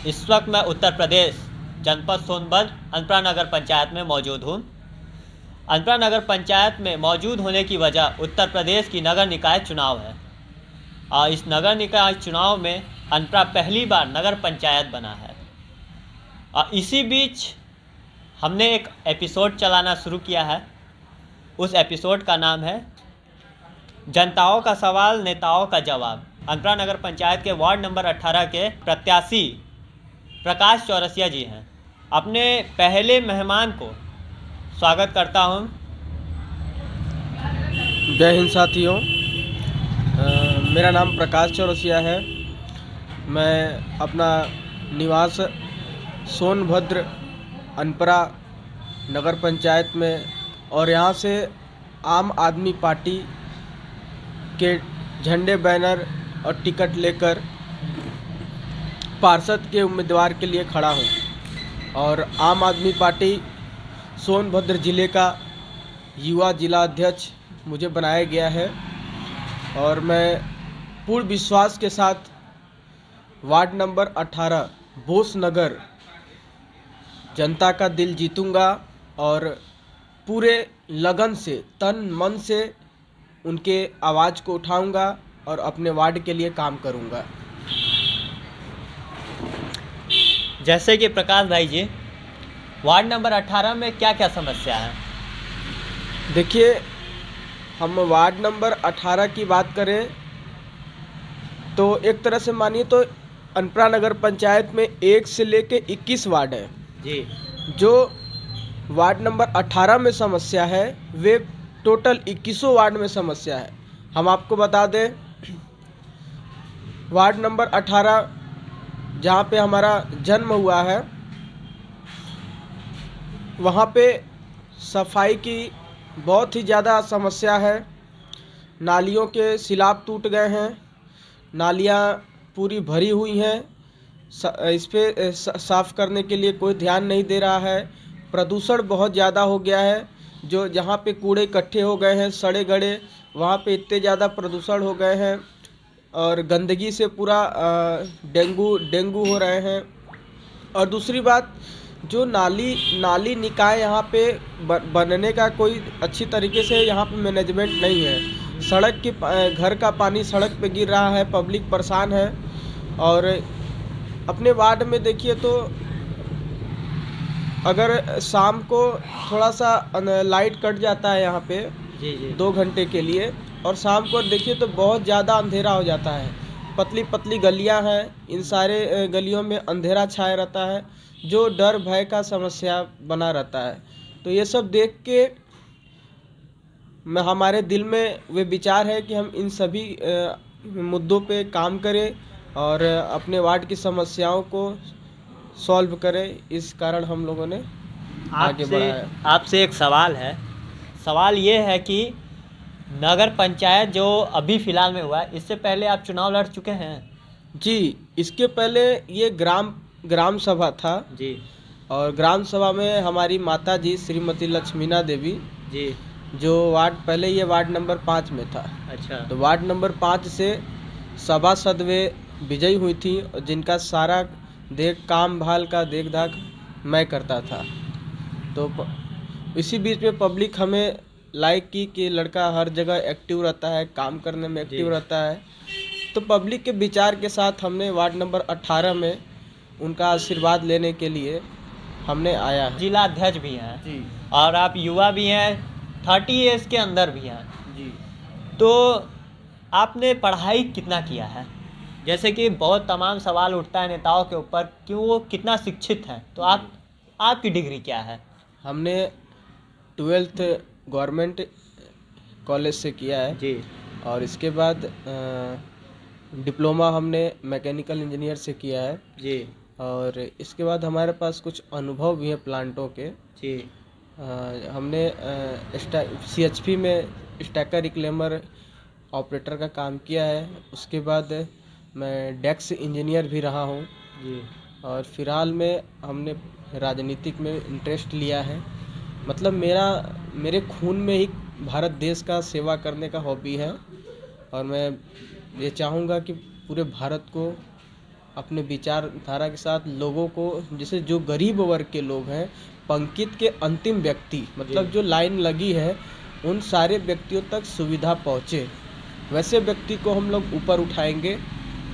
इस वक्त मैं उत्तर प्रदेश जनपद सोनभद्र अनपरा नगर पंचायत में मौजूद हूँ। अनपरा नगर पंचायत में मौजूद होने की वजह उत्तर प्रदेश की नगर निकाय चुनाव है और इस नगर निकाय चुनाव में अनपरा पहली बार नगर पंचायत बना है। और इसी बीच हमने एक एपिसोड चलाना शुरू किया है। उस एपिसोड का नाम है जनताओं का सवाल नेताओं का जवाब। अनपरा नगर पंचायत के वार्ड नंबर 18 के प्रत्याशी प्रकाश चौरसिया जी हैं। अपने पहले मेहमान को स्वागत करता हूं। जय हिंद साथियों, मेरा नाम प्रकाश चौरसिया है। मैं अपना निवास सोनभद्र अनपरा नगर पंचायत में और यहाँ से आम आदमी पार्टी के झंडे बैनर और टिकट लेकर पार्षद के उम्मीदवार के लिए खड़ा हूँ। और आम आदमी पार्टी सोनभद्र ज़िले का युवा जिला अध्यक्ष मुझे बनाया गया है और मैं पूर्ण विश्वास के साथ वार्ड नंबर 18 बोस नगर जनता का दिल जीतूंगा और पूरे लगन से तन मन से उनके आवाज़ को उठाऊंगा और अपने वार्ड के लिए काम करूंगा। जैसे कि प्रकाश भाई जी, वार्ड नंबर 18 में क्या क्या समस्या है? देखिए, हम वार्ड नंबर 18 की बात करें तो एक तरह से मानिए तो अनपरा नगर पंचायत में 1 से लेके 21 वार्ड है जी। जो वार्ड नंबर 18 में समस्या है वे टोटल 21 वार्ड में समस्या है। हम आपको बता दें, वार्ड नंबर 18 जहाँ पे हमारा जन्म हुआ है वहाँ पे सफाई की बहुत ही ज़्यादा समस्या है। नालियों के सिलाब टूट गए हैं, नालियाँ पूरी भरी हुई हैं, इस पे साफ़ करने के लिए कोई ध्यान नहीं दे रहा है। प्रदूषण बहुत ज़्यादा हो गया है, जो जहाँ पे कूड़े इकट्ठे हो गए हैं सड़े गड़े, वहाँ पे इतने ज़्यादा प्रदूषण हो गए हैं और गंदगी से पूरा डेंगू हो रहे हैं। और दूसरी बात, जो नाली निकाय यहाँ पे बनने का कोई अच्छी तरीके से यहाँ पे मैनेजमेंट नहीं है। सड़क के घर का पानी सड़क पे गिर रहा है, पब्लिक परेशान है। और अपने वार्ड में देखिए तो अगर शाम को थोड़ा सा लाइट कट जाता है यहाँ पे जी 2 घंटे के लिए, और शाम को देखिए तो बहुत ज़्यादा अंधेरा हो जाता है। पतली पतली गलियां हैं, इन सारे गलियों में अंधेरा छाया रहता है जो डर भय का समस्या बना रहता है। तो ये सब देख के हमारे दिल में वे विचार है कि हम इन सभी मुद्दों पे काम करें और अपने वार्ड की समस्याओं को सॉल्व करें। इस कारण हम लोगों ने आगे बढ़ाया। आपसे एक सवाल है। सवाल ये है कि नगर पंचायत जो अभी फ़िलहाल में हुआ है, इससे पहले आप चुनाव लड़ चुके हैं? जी, इसके पहले ये ग्राम सभा था जी। और ग्राम सभा में हमारी माता जी श्रीमती लक्ष्मीना देवी जी। जो पहले ये वार्ड नंबर 5 में था। अच्छा। तो वार्ड नंबर 5 से सभासद वे विजयी हुई थी और जिनका सारा काम भाल का देखभाल मैं करता था। तो इसी बीच में पब्लिक हमें लाइक की कि लड़का हर जगह एक्टिव रहता है, काम करने में एक्टिव रहता है। तो पब्लिक के विचार के साथ हमने वार्ड नंबर 18 में उनका आशीर्वाद लेने के लिए हमने आया है। जिला अध्यक्ष भी हैं जी। और आप युवा भी हैं, 30 ईयर्स के अंदर भी हैं जी। तो आपने पढ़ाई कितना किया है? जैसे कि बहुत तमाम सवाल उठता है नेताओं के ऊपर कि वो कितना शिक्षित हैं, तो आपकी डिग्री क्या है? हमने 12th गवर्नमेंट कॉलेज से किया है जी। और इसके बाद डिप्लोमा हमने मैकेनिकल इंजीनियर से किया है जी। और इसके बाद हमारे पास कुछ अनुभव भी है प्लांटों के। जी। हमने CHP में स्टैकर रिक्लेमर ऑपरेटर का काम किया है। उसके बाद मैं डेस्क इंजीनियर भी रहा हूँ। जी। और फिलहाल में हमने राजनीतिक में इंटरेस्ट लिया है। मतलब मेरे खून में ही भारत देश का सेवा करने का हॉबी है और मैं ये चाहूँगा कि पूरे भारत को अपने विचारधारा के साथ लोगों को, जैसे जो गरीब वर्ग के लोग हैं, पंक्ति के अंतिम व्यक्ति, मतलब जो लाइन लगी है, उन सारे व्यक्तियों तक सुविधा पहुँचे, वैसे व्यक्ति को हम लोग ऊपर उठाएंगे।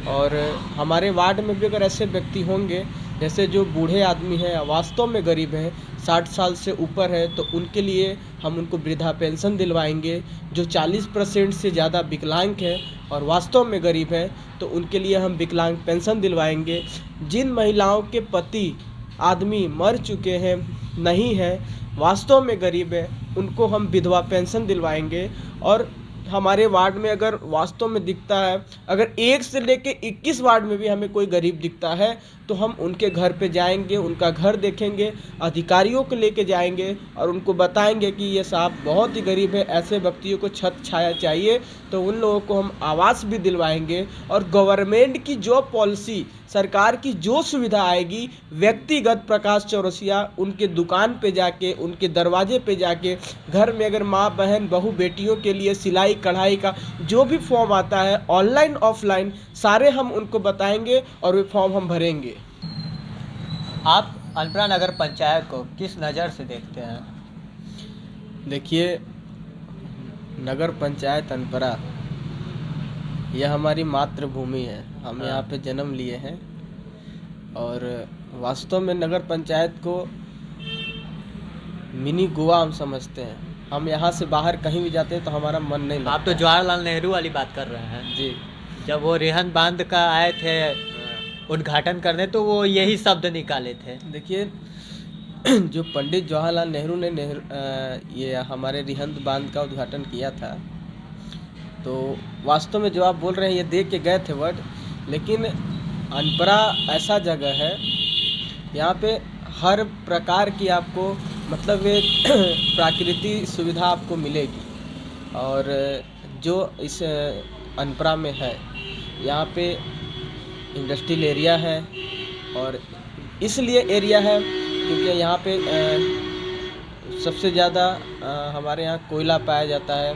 और हमारे वार्ड में भी अगर ऐसे व्यक्ति होंगे, जैसे जो बूढ़े आदमी हैं, वास्तव में गरीब हैं, 60 साल से ऊपर है, तो उनके लिए हम उनको वृद्धा पेंशन दिलवाएंगे। जो 40% से ज़्यादा विकलांग है और वास्तव में गरीब है, तो उनके लिए हम विकलांग पेंशन दिलवाएंगे। जिन महिलाओं के पति आदमी मर चुके हैं, नहीं है, वास्तव में गरीब है, उनको हम विधवा पेंशन दिलवाएंगे। और हमारे वार्ड में अगर वास्तव में दिखता है, अगर 1 से लेके 21 वार्ड में भी हमें कोई गरीब दिखता है, तो हम उनके घर पे जाएंगे, उनका घर देखेंगे, अधिकारियों को लेके जाएंगे और उनको बताएंगे कि ये साहब बहुत ही गरीब है, ऐसे व्यक्तियों को छत छाया चाहिए, तो उन लोगों को हम आवास भी दिलवाएंगे। और गवर्नमेंट की जो पॉलिसी, सरकार की जो सुविधा आएगी, व्यक्तिगत प्रकाश चौरसिया उनके दुकान पे जाके, उनके दरवाजे पे जाके, घर में अगर माँ बहन बहू बेटियों के लिए सिलाई कढ़ाई का जो भी फॉर्म आता है, ऑनलाइन ऑफलाइन, सारे हम उनको बताएंगे और वे फॉर्म हम भरेंगे। आप अनपरा नगर पंचायत को किस नज़र से देखते हैं? देखिए, नगर पंचायत अनपरा यह हमारी मातृभूमि है, हम यहाँ पे जन्म लिए हैं। और वास्तव में नगर पंचायत को मिनी गोवा हम समझते हैं। हम यहाँ से बाहर कहीं भी जाते हैं तो हमारा मन नहीं लगता। आप तो जवाहरलाल नेहरू वाली बात कर रहे हैं जी। जब वो रेहन बांध का आए थे उद्घाटन करने, तो वो यही शब्द निकाले थे। देखिए, जो पंडित जवाहरलाल नेहरू ने ये हमारे रिहंद बांध का उद्घाटन किया था, तो वास्तव में जो आप बोल रहे हैं ये देख के गए थे वर्ड, लेकिन अनपरा ऐसा जगह है, यहाँ पे हर प्रकार की आपको, मतलब एक प्राकृतिक सुविधा आपको मिलेगी। और जो इस अनपरा में है, यहाँ पे इंडस्ट्रियल एरिया है, और इसलिए एरिया है क्योंकि यहाँ पे सबसे ज़्यादा हमारे यहाँ कोयला पाया जाता है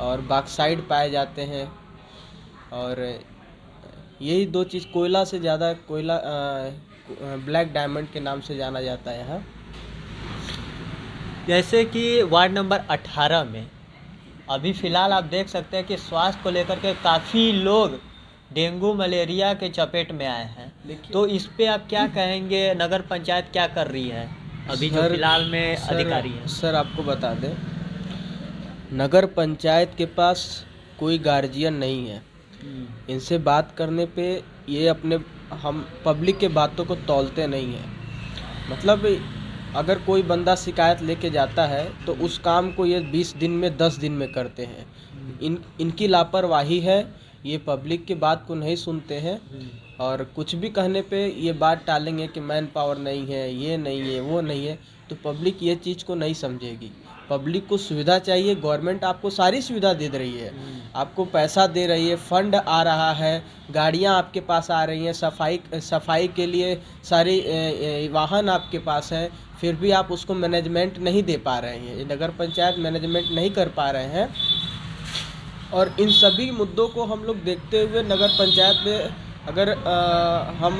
और बॉक्साइट पाए जाते हैं। और यही 2 चीज़, कोयला से ज़्यादा, कोयला ब्लैक डायमंड के नाम से जाना जाता है यहाँ। जैसे कि वार्ड नंबर 18 में अभी फ़िलहाल आप देख सकते हैं कि स्वास्थ्य को लेकर के काफ़ी लोग डेंगू मलेरिया के चपेट में आए हैं। तो इस पे आप क्या कहेंगे? नगर पंचायत क्या कर रही है अभी जो फिलहाल में अधिकारी हैं? सर, आपको बता दें, नगर पंचायत के पास कोई गार्जियन नहीं है। इनसे बात करने पे ये हम पब्लिक के बातों को तौलते नहीं हैं। मतलब अगर कोई बंदा शिकायत लेके जाता है तो उस काम को ये 20 दिन में 10 दिन में करते हैं। इनकी लापरवाही है, ये पब्लिक की बात को नहीं सुनते हैं और कुछ भी कहने पे ये बात टालेंगे कि मैन पावर नहीं है, ये नहीं है, वो नहीं है। तो पब्लिक ये चीज़ को नहीं समझेगी। पब्लिक को सुविधा चाहिए, गवर्नमेंट आपको सारी सुविधा दे रही है, आपको पैसा दे रही है, फंड आ रहा है, गाड़ियाँ आपके पास आ रही हैं, सफाई के लिए सारी वाहन आपके पास हैं, फिर भी आप उसको मैनेजमेंट नहीं दे पा रहे हैं। ये नगर पंचायत मैनेजमेंट नहीं कर पा रहे हैं। और इन सभी मुद्दों को हम लोग देखते हुए नगर पंचायत में अगर हम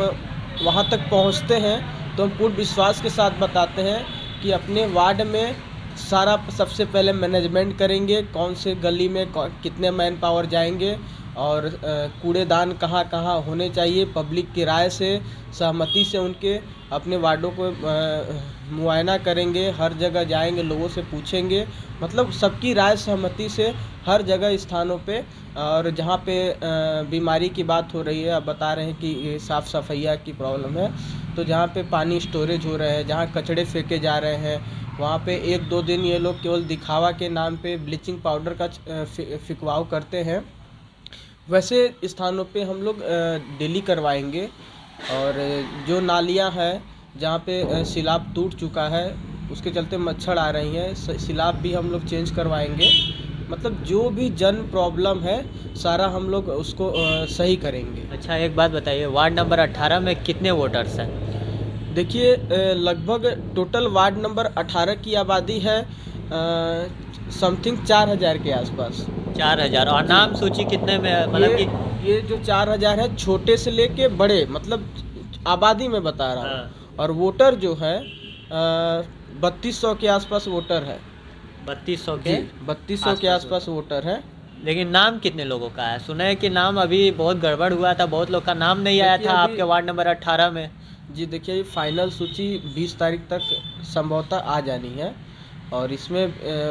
वहाँ तक पहुँचते हैं तो हम पूर्ण विश्वास के साथ बताते हैं कि अपने वार्ड में सारा सबसे पहले मैनेजमेंट करेंगे, कौन से गली में कितने मैन पावर जाएंगे और कूड़ेदान कहाँ कहाँ होने चाहिए, पब्लिक की राय से, सहमति से उनके अपने वार्डों को मुआयना करेंगे, हर जगह जाएंगे, लोगों से पूछेंगे, मतलब सबकी राय सहमति से हर जगह स्थानों पे। और जहाँ पे बीमारी की बात हो रही है, आप बता रहे हैं कि ये साफ़ सफाइया की प्रॉब्लम है, तो जहाँ पे पानी स्टोरेज हो रहे हैं, जहाँ कचड़े फेंके जा रहे हैं, वहाँ पे 1-2 दिन ये लोग केवल दिखावा के नाम पे ब्लीचिंग पाउडर का फिकवाव करते हैं। वैसे स्थानों पे हम लोग डेली करवाएंगे। और जो नालियाँ हैं जहाँ पे सिलाब टूट चुका है, उसके चलते मच्छर आ रही हैं, सिलाब भी हम लोग चेंज करवाएंगे। मतलब जो भी जन प्रॉब्लम है सारा हम लोग उसको सही करेंगे। अच्छा, एक बात बताइए, वार्ड नंबर 18 में कितने वोटर्स हैं? देखिए, लगभग टोटल वार्ड नंबर 18 की आबादी है समथिंग 4000 के आसपास। 4000। और नाम सूची कितने में, मतलब कि ये जो 4,000 है छोटे से लेके बड़े, मतलब आबादी में बता रहा हूँ। हाँ। और वोटर जो है 3200 के आसपास वोटर है 3200 जी, के 3200 के आसपास वोटर है। लेकिन नाम कितने लोगों का है? सुना है कि नाम अभी बहुत गड़बड़ हुआ था, बहुत लोग का नाम नहीं आया देखिए था अभी आपके वार्ड नंबर 18 में। जी देखिए, ये फाइनल सूची 20 तारीख तक संभवतः आ जानी है और इसमें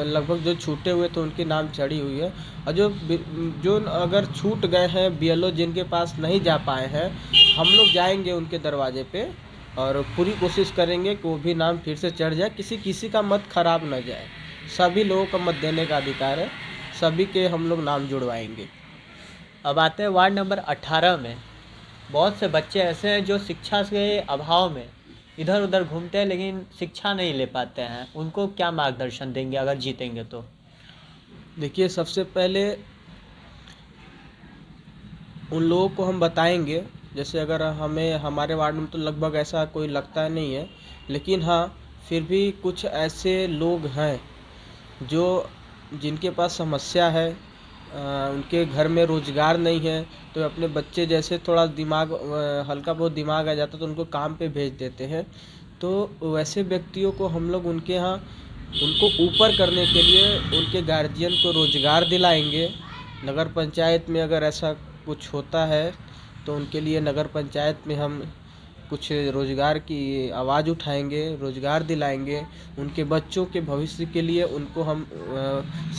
लगभग जो छूटे हुए थे उनके नाम चढ़ी हुई है। और जो अगर छूट गए हैं बीएलओ जिनके पास नहीं जा पाए हैं, हम लोग जाएंगे उनके दरवाजे पे और पूरी कोशिश करेंगे कि वो भी नाम फिर से चढ़ जाए, किसी का मत खराब न जाए। सभी लोगों का मत देने का अधिकार है, सभी के हम लोग नाम जुड़वाएंगे। अब आते हैं वार्ड नंबर 18 में। बहुत से बच्चे ऐसे हैं जो शिक्षा के अभाव में इधर उधर घूमते हैं लेकिन शिक्षा नहीं ले पाते हैं, उनको क्या मार्गदर्शन देंगे अगर जीतेंगे तो? देखिए, सबसे पहले उन लोगों को हम बताएंगे, जैसे अगर हमें हमारे वार्ड में तो लगभग ऐसा कोई लगता नहीं है, लेकिन हाँ फिर भी कुछ ऐसे लोग हैं जो जिनके पास समस्या है, उनके घर में रोज़गार नहीं है, तो अपने बच्चे जैसे थोड़ा दिमाग हल्का बहुत दिमाग आ जाता तो उनको काम पे भेज देते हैं। तो वैसे व्यक्तियों को हम लोग उनके यहाँ उनको ऊपर करने के लिए उनके गार्जियन को रोज़गार दिलाएंगे। नगर पंचायत में अगर ऐसा कुछ होता है तो उनके लिए नगर पंचायत में हम कुछ रोज़गार की आवाज़ उठाएंगे, रोज़गार दिलाएंगे। उनके बच्चों के भविष्य के लिए उनको हम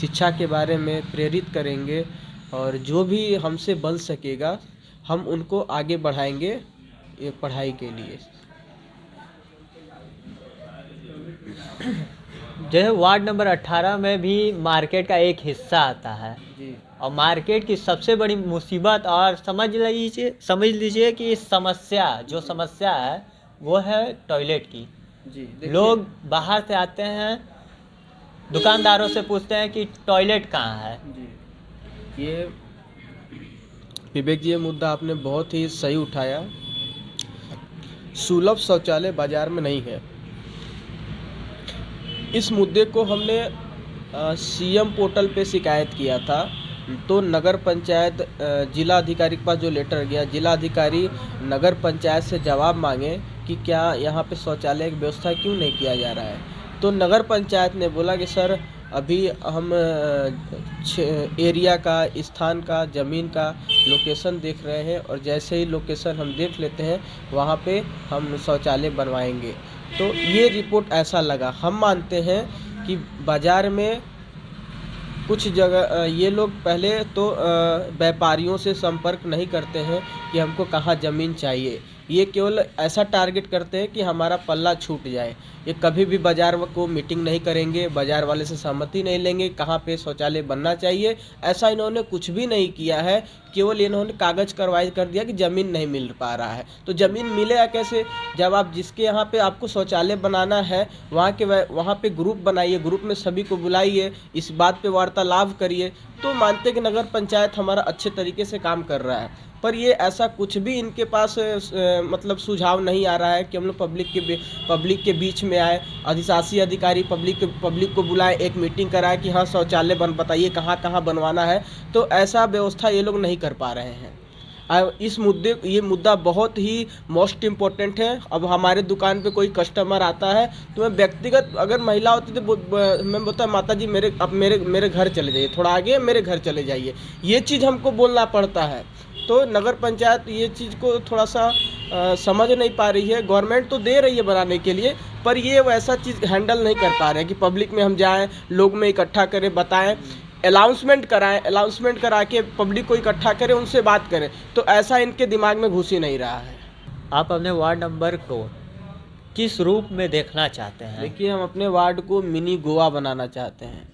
शिक्षा के बारे में प्रेरित करेंगे और जो भी हमसे बन सकेगा हम उनको आगे बढ़ाएंगे ये पढ़ाई के लिए। जो है वार्ड नंबर 18 में भी मार्केट का एक हिस्सा आता है जी और मार्केट की सबसे बड़ी मुसीबत और समझ लीजिए कि जो समस्या है वो है टॉयलेट की। जी लोग बाहर से आते हैं, दुकानदारों से पूछते हैं कि टॉयलेट कहाँ है। जी, ये विवेक जी, ये मुद्दा आपने बहुत ही सही उठाया। सुलभ शौचालय बाजार में नहीं है। इस मुद्दे को हमने सीएम पोर्टल पे शिकायत किया था, तो नगर पंचायत जिला अधिकारी के पास जो लेटर गया, जिला अधिकारी नगर पंचायत से जवाब मांगे कि क्या यहाँ पे शौचालय की व्यवस्था क्यों नहीं किया जा रहा है। तो नगर पंचायत ने बोला कि सर अभी हम एरिया का, स्थान का, ज़मीन का लोकेशन देख रहे हैं और जैसे ही लोकेशन हम देख लेते हैं वहाँ पे हम शौचालय बनवाएंगे। तो ये रिपोर्ट ऐसा लगा। हम मानते हैं कि बाज़ार में कुछ जगह ये लोग पहले तो व्यापारियों से संपर्क नहीं करते हैं कि हमको कहाँ ज़मीन चाहिए। ये केवल ऐसा टारगेट करते हैं कि हमारा पल्ला छूट जाए। ये कभी भी बाज़ार को मीटिंग नहीं करेंगे, बाज़ार वाले से सहमति नहीं लेंगे कहाँ पे शौचालय बनना चाहिए। ऐसा इन्होंने कुछ भी नहीं किया है, केवल इन्होंने कागज़ कार्रवाई कर दिया कि ज़मीन नहीं मिल पा रहा है। तो ज़मीन मिलेगा कैसे जब आप जिसके यहाँ पे आपको शौचालय बनाना है वहाँ पे ग्रुप बनाइए, ग्रुप में सभी को बुलाइए, इस बात पे वार्तालाप करिए। तो मानते कि नगर पंचायत हमारा अच्छे तरीके से काम कर रहा है, पर ये ऐसा कुछ भी इनके पास मतलब सुझाव नहीं आ रहा है कि हम लोग पब्लिक के बीच में आए, अधिशासी अधिकारी पब्लिक को बुलाए, एक मीटिंग कराए कि हाँ शौचालय बताइए कहाँ कहाँ बनवाना है। तो ऐसा व्यवस्था ये लोग नहीं कर पा रहे हैं। ये मुद्दा बहुत ही मोस्ट इम्पोर्टेंट है। अब हमारे दुकान पे कोई कस्टमर आता है तो मैं व्यक्तिगत, अगर महिला होती तो मैं बोलता माता जी मेरे घर चले जाइए, थोड़ा आगे मेरे घर चले जाइए, ये चीज़ हमको बोलना पड़ता है। तो नगर पंचायत ये चीज़ को थोड़ा सा समझ नहीं पा रही है। गवर्नमेंट तो दे रही है बनाने के लिए, पर ये वैसा चीज़ हैंडल नहीं कर पा रहे हैं कि पब्लिक में हम जाएं, लोग में इकट्ठा करें, बताएं, अनाउंसमेंट करा के पब्लिक को इकट्ठा करें, उनसे बात करें। तो ऐसा इनके दिमाग में घुस ही नहीं रहा है। आप अपने वार्ड नंबर को किस रूप में देखना चाहते हैं? देखिए, हम अपने वार्ड को मिनी गोवा बनाना चाहते हैं।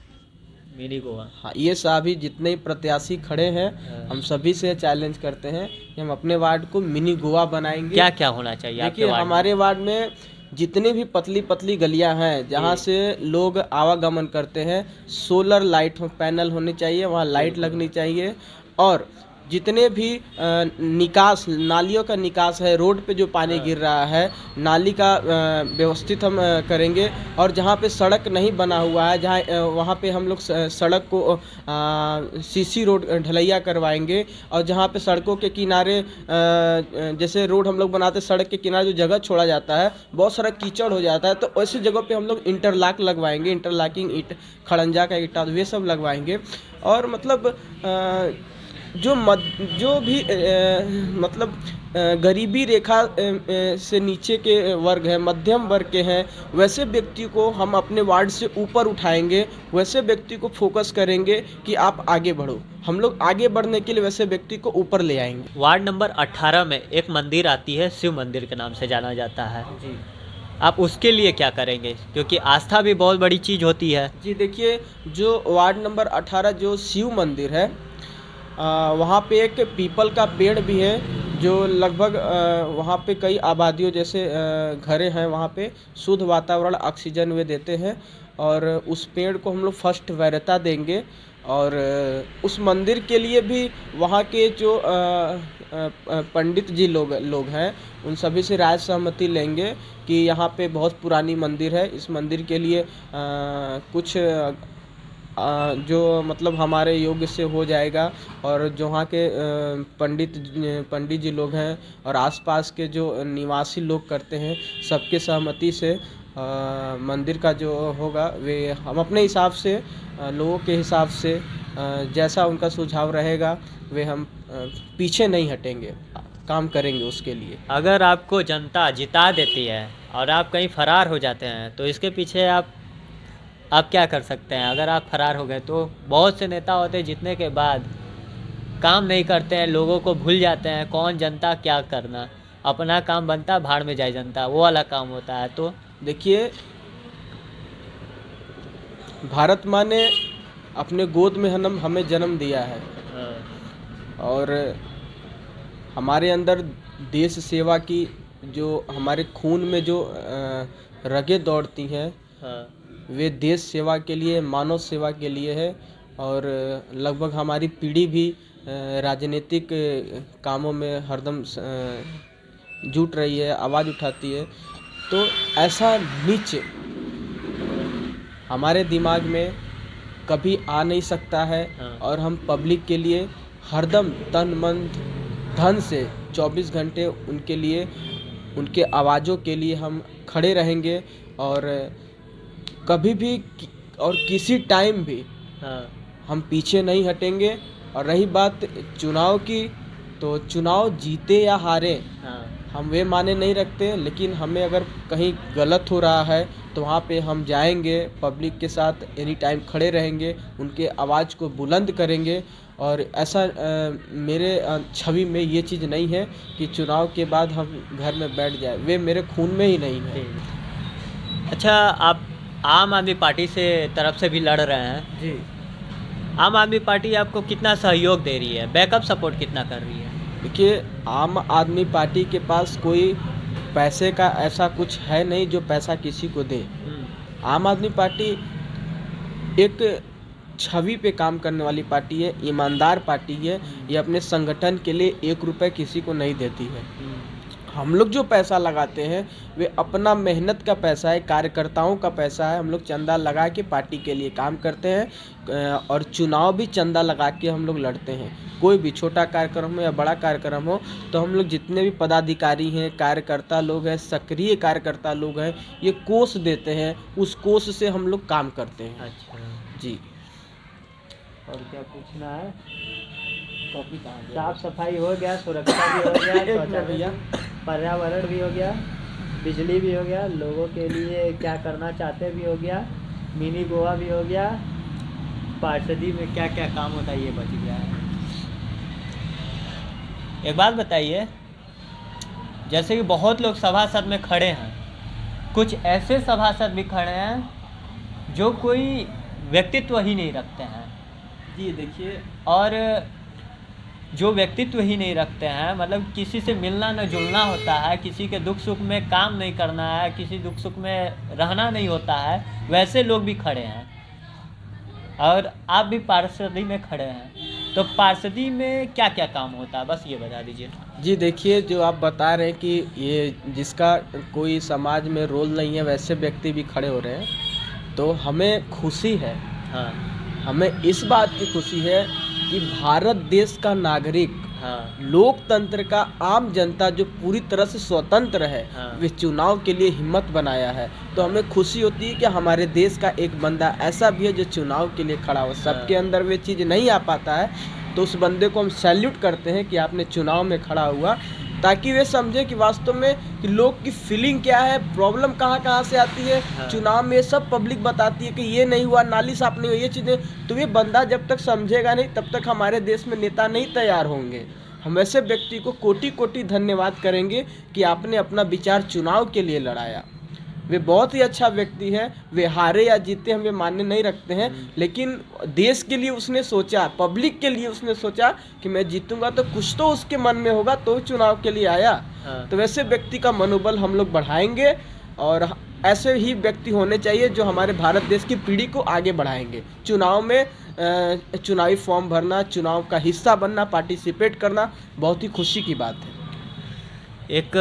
मिनी गोवा? हाँ, ये सभी जितने प्रत्याशी खड़े हैं हम सभी से चैलेंज करते हैं कि हम अपने वार्ड को मिनी गोवा बनाएंगे। क्या क्या होना चाहिए आपके देखिए, वार्ड में? हमारे वार्ड में जितनी भी पतली पतली गलियां हैं जहां से लोग आवागमन करते हैं, सोलर लाइट पैनल होने चाहिए, वहां लाइट लगनी चाहिए। और जितने भी निकास, नालियों का निकास है, रोड पे जो पानी गिर रहा है, नाली का व्यवस्थित हम करेंगे। और जहाँ पे सड़क नहीं बना हुआ है, जहाँ वहाँ पे हम लोग सड़क को सीसी रोड ढलैया करवाएंगे। और जहाँ पे सड़कों के किनारे जैसे रोड हम लोग बनाते, सड़क के किनारे जो जगह छोड़ा जाता है, बहुत सारा कीचड़ हो जाता है, तो ऐसी जगह पे हम लोग इंटरलॉक लगवाएंगे, इंटरलॉकिंग ईंट, खड़ंजा का ईंटा, वे सब लगवाएंगे। और मतलब जो भी मतलब गरीबी रेखा से नीचे के वर्ग हैं, मध्यम वर्ग के हैं, वैसे व्यक्ति को हम अपने वार्ड से ऊपर उठाएंगे, वैसे व्यक्ति को फोकस करेंगे कि आप आगे बढ़ो। हम लोग आगे बढ़ने के लिए वैसे व्यक्ति को ऊपर ले आएंगे। वार्ड नंबर 18 में एक मंदिर आती है, शिव मंदिर के नाम से जाना जाता है जी आप उसके लिए क्या करेंगे, क्योंकि आस्था भी बहुत बड़ी चीज़ होती है। जी देखिए, जो वार्ड नंबर 18 जो शिव मंदिर है, वहाँ पे एक पीपल का पेड़ भी है, जो लगभग वहाँ पे कई आबादियों जैसे घरें हैं, वहाँ पे शुद्ध वातावरण, ऑक्सीजन वे देते हैं। और उस पेड़ को हम लोग फर्स्ट वरीयता देंगे। और उस मंदिर के लिए भी वहाँ के जो पंडित जी लोग हैं, उन सभी से राय सहमति लेंगे कि यहाँ पे बहुत पुरानी मंदिर है, इस मंदिर के लिए कुछ जो मतलब हमारे योग्य से हो जाएगा। और जो वहाँ के पंडित जी लोग हैं और आसपास के जो निवासी लोग करते हैं, सबके सहमति से मंदिर का जो होगा वे हम अपने हिसाब से, लोगों के हिसाब से, जैसा उनका सुझाव रहेगा वे हम पीछे नहीं हटेंगे, काम करेंगे उसके लिए। अगर आपको जनता जिता देती है और आप कहीं फरार हो जाते हैं तो इसके पीछे आप क्या कर सकते हैं। अगर आप फरार हो गए तो बहुत से नेता होते हैं जीतने के बाद काम नहीं करते हैं, लोगों को भूल जाते हैं, कौन जनता क्या करना, अपना काम बनता भाड़ में जाए जनता, वो वाला काम होता है। तो देखिए, भारत माँ ने अपने गोद में हमें जन्म दिया है, और हमारे अंदर देश सेवा की जो हमारे खून में जो रगें दौड़ती हैं, वे देश सेवा के लिए, मानव सेवा के लिए है। और लगभग हमारी पीढ़ी भी राजनीतिक कामों में हरदम जुट रही है, आवाज़ उठाती है। तो ऐसा नीच हमारे दिमाग में कभी आ नहीं सकता है। और हम पब्लिक के लिए हरदम तन मन धन से 24 घंटे उनके लिए, उनके आवाज़ों के लिए हम खड़े रहेंगे। और कभी भी और किसी टाइम भी हम पीछे नहीं हटेंगे। और रही बात चुनाव की, तो चुनाव जीते या हारे हम वे माने नहीं रखते, लेकिन हमें अगर कहीं गलत हो रहा है तो वहाँ पे हम जाएंगे, पब्लिक के साथ एनी टाइम खड़े रहेंगे, उनके आवाज़ को बुलंद करेंगे। और ऐसा मेरे छवि में ये चीज़ नहीं है कि चुनाव के बाद हम घर में बैठ जाए, वे मेरे खून में ही नहीं है। अच्छा, आप आम आदमी पार्टी से तरफ से भी लड़ रहे हैं जी, आम आदमी पार्टी आपको कितना सहयोग दे रही है, बैकअप सपोर्ट कितना कर रही है? देखिए, आम आदमी पार्टी के पास कोई पैसे का ऐसा कुछ है नहीं जो पैसा किसी को दे। आम आदमी पार्टी एक छवि पे काम करने वाली पार्टी है, ईमानदार पार्टी है। ये अपने संगठन के लिए 1 रुपये किसी को नहीं देती है। हम लोग जो पैसा लगाते हैं वे अपना मेहनत का पैसा है, कार्यकर्ताओं का पैसा है। हम लोग चंदा लगा के पार्टी के लिए काम करते हैं, और चुनाव भी चंदा लगा के हम लोग लड़ते हैं। कोई भी छोटा कार्यक्रम हो या बड़ा कार्यक्रम हो, तो हम लोग जितने भी पदाधिकारी हैं, कार्यकर्ता लोग हैं, सक्रिय कार्यकर्ता लोग हैं, ये कोष देते हैं, उस कोष से हम लोग काम करते हैं। अच्छा जी, और क्या पूछना है? साफ सफाई हो गया, सुरक्षा भी हो गया, भैया पर्यावरण भी हो गया, बिजली भी हो गया, लोगों के लिए क्या करना चाहते भी हो गया, मिनी गोवा भी हो गया, पार्षदी में क्या क्या काम होता है ये बच गया है। एक बात बताइए, जैसे कि बहुत लोग सभासद में खड़े हैं, कुछ ऐसे सभासद भी खड़े हैं जो कोई व्यक्तित्व ही नहीं रखते हैं। जी देखिए, और जो व्यक्तित्व ही नहीं रखते हैं, मतलब किसी से मिलना न जुलना होता है, किसी के दुख सुख में काम नहीं करना है, किसी दुख सुख में रहना नहीं होता है, वैसे लोग भी खड़े हैं। और आप भी पार्षदी में खड़े हैं, तो पार्षदी में क्या क्या काम होता है, बस ये बता दीजिए। जी देखिए, जो आप बता रहे हैं कि ये जिसका कोई समाज में रोल नहीं है वैसे व्यक्ति भी खड़े हो रहे हैं, तो हमें खुशी है। हाँ हमें इस बात की खुशी है कि भारत देश का नागरिक, हाँ लोकतंत्र का आम जनता जो पूरी तरह से स्वतंत्र है, हाँ। वे चुनाव के लिए हिम्मत बनाया है। तो हमें खुशी होती है कि हमारे देश का एक बंदा ऐसा भी है जो चुनाव के लिए खड़ा हो। सबके अंदर वे चीज़ नहीं आ पाता है, तो उस बंदे को हम सैल्यूट करते हैं कि आपने चुनाव में खड़ा हुआ, ताकि वे समझे कि वास्तव में कि लोग की फीलिंग क्या है, प्रॉब्लम कहाँ से आती है। हाँ। चुनाव में सब पब्लिक बताती है कि ये नहीं हुआ, नाली साफ नहीं हुई, ये चीज़ें। तो ये बंदा जब तक समझेगा नहीं तब तक हमारे देश में नेता नहीं तैयार होंगे। हम ऐसे व्यक्ति को कोटि कोटि धन्यवाद करेंगे कि आपने अपना विचार चुनाव के लिए लड़ाया। वे बहुत ही अच्छा व्यक्ति है। वे हारे या जीते हम ये मानने नहीं रखते हैं, लेकिन देश के लिए उसने सोचा, पब्लिक के लिए उसने सोचा कि मैं जीतूंगा तो कुछ तो उसके मन में होगा, तो चुनाव के लिए आया। हाँ। तो वैसे व्यक्ति का मनोबल हम लोग बढ़ाएंगे, और ऐसे ही व्यक्ति होने चाहिए जो हमारे भारत देश की पीढ़ी को आगे बढ़ाएंगे। चुनाव में चुनावी फॉर्म भरना, चुनाव का हिस्सा बनना, पार्टिसिपेट करना बहुत ही खुशी की बात है। एक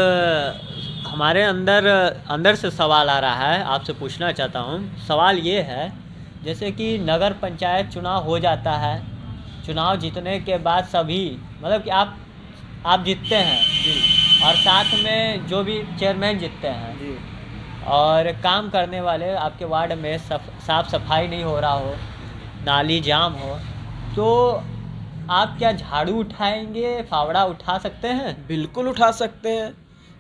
हमारे अंदर से सवाल आ रहा है, आपसे पूछना चाहता हूँ। सवाल ये है, जैसे कि नगर पंचायत चुनाव हो जाता है, चुनाव जीतने के बाद सभी मतलब कि आप जीतते हैं जी और साथ में जो भी चेयरमैन जीतते हैं, जी और काम करने वाले आपके वार्ड में साफ सफाई नहीं हो रहा हो, नाली जाम हो, तो आप क्या झाड़ू उठाएंगे, फावड़ा उठा सकते हैं? बिल्कुल उठा सकते हैं।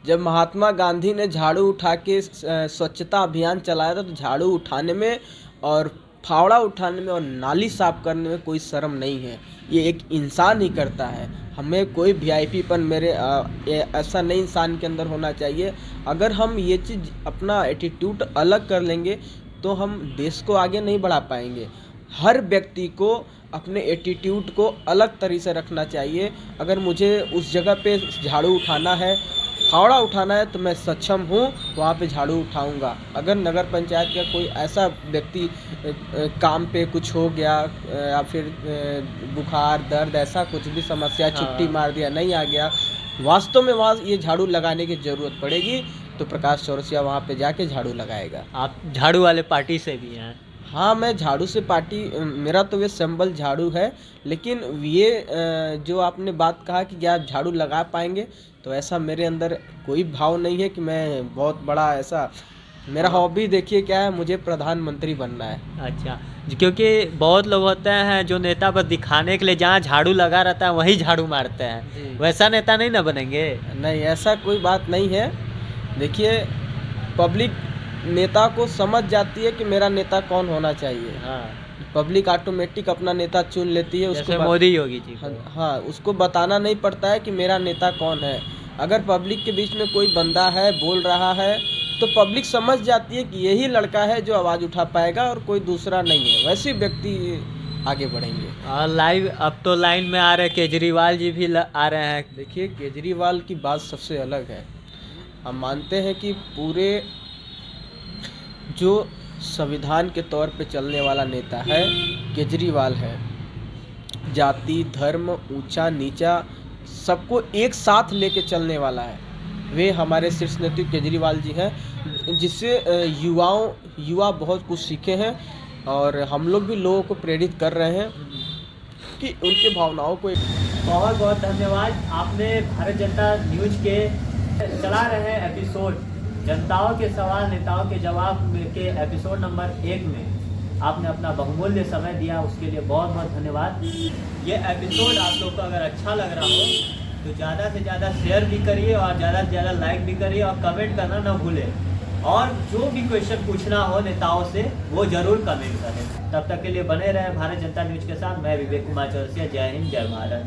जब महात्मा गांधी ने झाड़ू उठा के स्वच्छता अभियान चलाया था, तो झाड़ू उठाने में और फावड़ा उठाने में और नाली साफ करने में कोई शर्म नहीं है। ये एक इंसान ही करता है। हमें कोई वीआईपीपन ऐसा नहीं इंसान के अंदर होना चाहिए। अगर हम ये चीज़ अपना एटीट्यूड अलग कर लेंगे तो हम देश को आगे नहीं बढ़ा पाएंगे। हर व्यक्ति को अपने एटीट्यूड को अलग तरीके से रखना चाहिए। अगर मुझे उस जगह पे झाड़ू उठाना है, फावड़ा उठाना है, तो मैं सक्षम हूँ, वहाँ पे झाड़ू उठाऊँगा। अगर नगर पंचायत का कोई ऐसा व्यक्ति काम पे कुछ हो गया या फिर बुखार दर्द ऐसा कुछ भी समस्या, छुट्टी मार दिया, नहीं आ गया, वास्तव में वहाँ ये झाड़ू लगाने की ज़रूरत पड़ेगी, तो प्रकाश चौरसिया वहाँ पे जाके झाड़ू लगाएगा। आप झाड़ू वाले पार्टी से भी हैं? हाँ, मैं झाड़ू से पार्टी, मेरा तो ये सिंबल झाड़ू है, लेकिन ये जो आपने बात कहा कि क्या आप झाड़ू लगा पाएंगे, तो ऐसा मेरे अंदर कोई भाव नहीं है कि मैं बहुत बड़ा ऐसा। मेरा हॉबी देखिए क्या है, मुझे प्रधानमंत्री बनना है। अच्छा, क्योंकि बहुत लोग होते हैं जो नेता पर दिखाने के लिए जहाँ झाड़ू लगा रहता है वहीं झाड़ू मारते हैं, जी। वैसा नेता नहीं ना बनेंगे? नहीं, ऐसा कोई बात नहीं है। देखिए, पब्लिक नेता को समझ जाती है कि मेरा नेता कौन होना चाहिए। हाँ, पब्लिक ऑटोमेटिक अपना नेता चुन लेती है। जैसे मोदी योगी जी को। हाँ, उसको बताना नहीं पड़ता है कि मेरा नेता कौन है। अगर पब्लिक के बीच में कोई बंदा है, बोल रहा है, तो पब्लिक समझ जाती है कि यही लड़का है जो आवाज़ उठा पाएगा और कोई दूसरा नहीं है। वैसे व्यक्ति आगे बढ़ेंगे। और लाइव अब तो लाइन में आ रहे केजरीवाल जी भी आ रहे हैं। देखिए, केजरीवाल की बात सबसे अलग है। हम मानते हैं कि पूरे जो संविधान के तौर पे चलने वाला नेता है केजरीवाल है। जाति, धर्म, ऊंचा नीचा सबको एक साथ लेके चलने वाला है। वे हमारे शीर्ष नेतृत्व केजरीवाल जी हैं, जिससे युवा बहुत कुछ सीखे हैं, और हम लोग भी लोगों को प्रेरित कर रहे हैं कि उनके भावनाओं को बहुत बहुत धन्यवाद। आपने भारत जनता न्यूज के चला रहे एपिसोड जनताओं के सवाल नेताओं के जवाब के एपिसोड नंबर 1 में आपने अपना बहुमूल्य समय दिया, उसके लिए बहुत बहुत धन्यवाद। ये एपिसोड आप लोग को अगर अच्छा लग रहा हो तो ज़्यादा से ज़्यादा शेयर भी करिए और ज़्यादा से ज़्यादा लाइक भी करिए और कमेंट करना ना भूलें, और जो भी क्वेश्चन पूछना हो नेताओं से वो ज़रूर कमेंट करें। तब तक के लिए बने रहें भारत जनता न्यूज के साथ। मैं विवेक कुमार चौरसिया। जय हिंद, जय भारत।